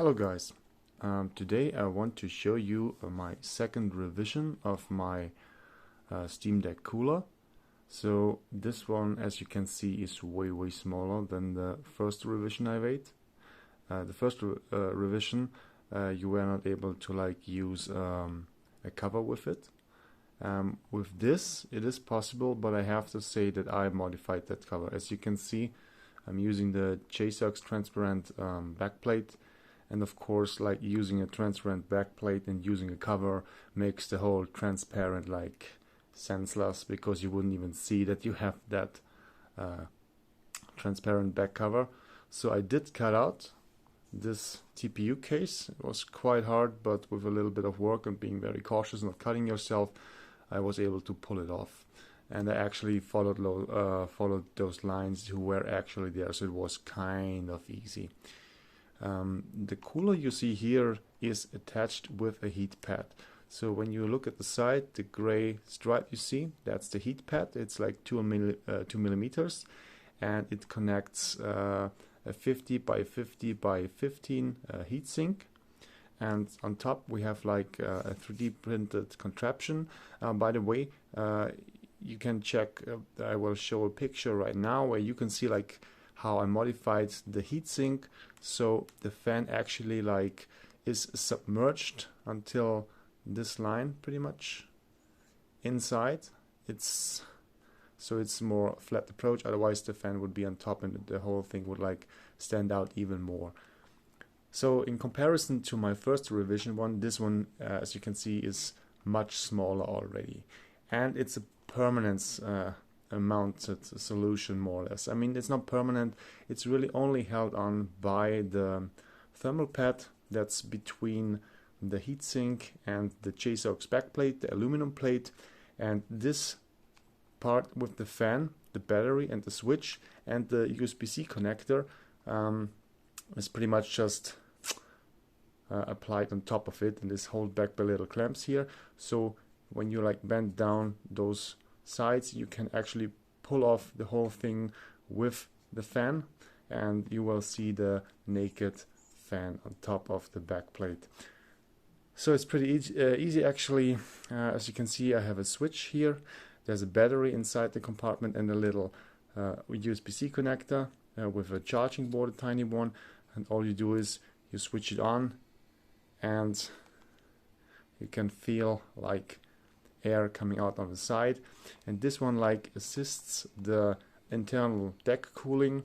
Hello guys, today I want to show you my second revision of my Steam Deck cooler. So this one, as you can see, is way smaller than the first revision I made. The first revision you were not able to use a cover with it. With this it is possible, but I have to say that I modified that cover. As you can see, I'm using the JSAUX transparent backplate. And of course, using a transparent backplate and using a cover makes the whole transparent senseless, because you wouldn't even see that you have that transparent back cover. So I did cut out this TPU case. It was quite hard, but with a little bit of work and being very cautious, not cutting yourself, I was able to pull it off. And I actually followed those lines who were actually there, so it was kind of easy. The cooler you see here is attached with a heat pad. So when you look at the side, the gray stripe you see, that's the heat pad. It's like 2 millimeters, and it connects a 50 by 50 by 15 heat sink. And on top we have a 3D printed contraption. By the way, you can check, I will show a picture right now where you can see how I modified the heatsink, so the fan actually is submerged until this line pretty much inside. It's more flat approach, otherwise the fan would be on top and the whole thing would stand out even more. So in comparison to my first revision one, this one as you can see is much smaller already, and it's a permanence a mounted solution, more or less. I mean, it's not permanent, it's really only held on by the thermal pad that's between the heatsink and the JSAUX backplate, the aluminum plate, and this part with the fan, the battery and the switch and the USB-C connector is pretty much just applied on top of it, and is held back by little clamps here. So when you bend down those sides, you can actually pull off the whole thing with the fan, and you will see the naked fan on top of the back plate. So it's pretty easy actually. As you can see, I have a switch here, there's a battery inside the compartment and a little USB-C connector with a charging board, a tiny one, and all you do is you switch it on and you can feel air coming out on the side, and this one assists the internal deck cooling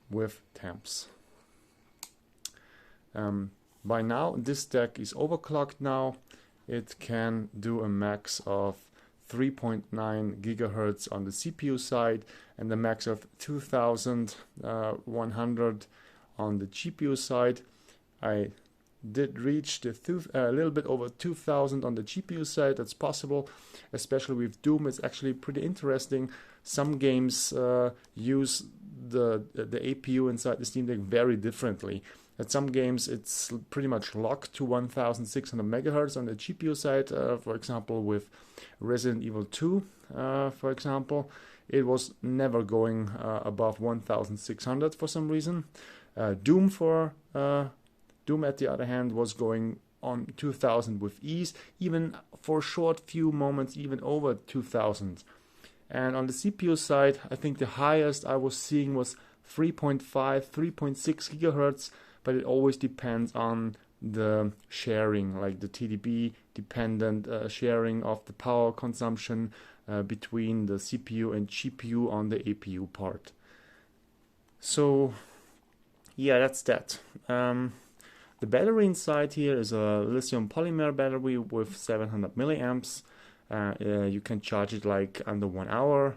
with temps. By now this deck is overclocked now. It can do a max of 3.9 gigahertz on the CPU side and a max of 2100 on the GPU side. I did reach a little bit over 2000 on the GPU side. That's possible, especially with Doom. It's actually pretty interesting. Some games use the APU inside the Steam Deck very differently. At some games it's pretty much locked to 1600 megahertz on the GPU side. For example, with Resident Evil 2, for example, it was never going above 1600 for some reason. Doom, at the other hand, was going on 2000 with ease, even for a short few moments, even over 2000. And on the CPU side, I think the highest I was seeing was 3.5, 3.6 gigahertz, but it always depends on the sharing, the TDP dependent sharing of the power consumption between the CPU and GPU on the APU part. So yeah, that's that. The battery inside here is a lithium polymer battery with 700 milliamps. You can charge it under 1 hour,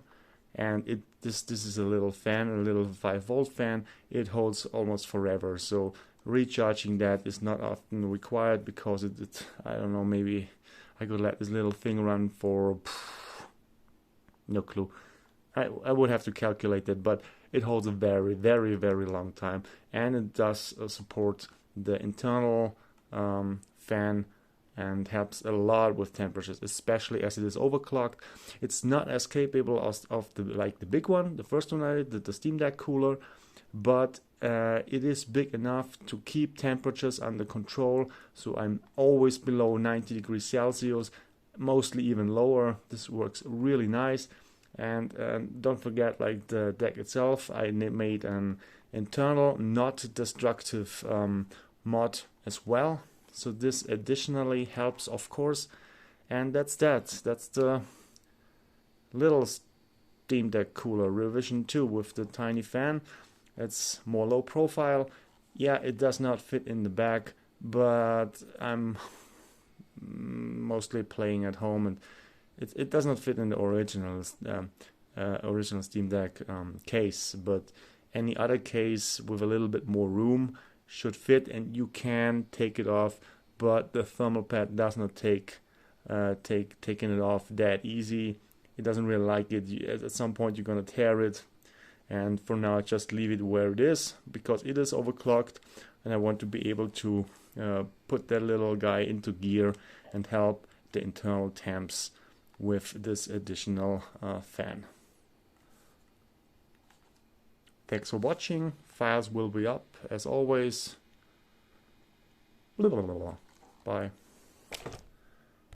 and this is a little fan, a little 5-volt fan. It holds almost forever, so recharging that is not often required, because I don't know, maybe I could let this little thing run for no clue. I would have to calculate that, but it holds a very long time, and it does support the internal fan and helps a lot with temperatures, especially as it is overclocked. It's not as capable of the big one, the first one I did, the Steam Deck cooler, but it is big enough to keep temperatures under control, so I'm always below 90 degrees Celsius, mostly even lower. This works really nice. And don't forget, like the deck itself, I made an internal not destructive mod as well, so this additionally helps, of course. And that's the little Steam Deck cooler revision 2 with the tiny fan. It's more low profile. Yeah, it does not fit in the bag, but I'm mostly playing at home, and it does not fit in the original Steam Deck case, but any other case with a little bit more room should fit, and you can take it off, but the thermal pad does not taking it off that easy. It doesn't really like it. At some point you're gonna tear it, and for now I just leave it where it is because it is overclocked, and I want to be able to put that little guy into gear and help the internal temps with this additional fan. Thanks for watching. Files will be up as always. Bye.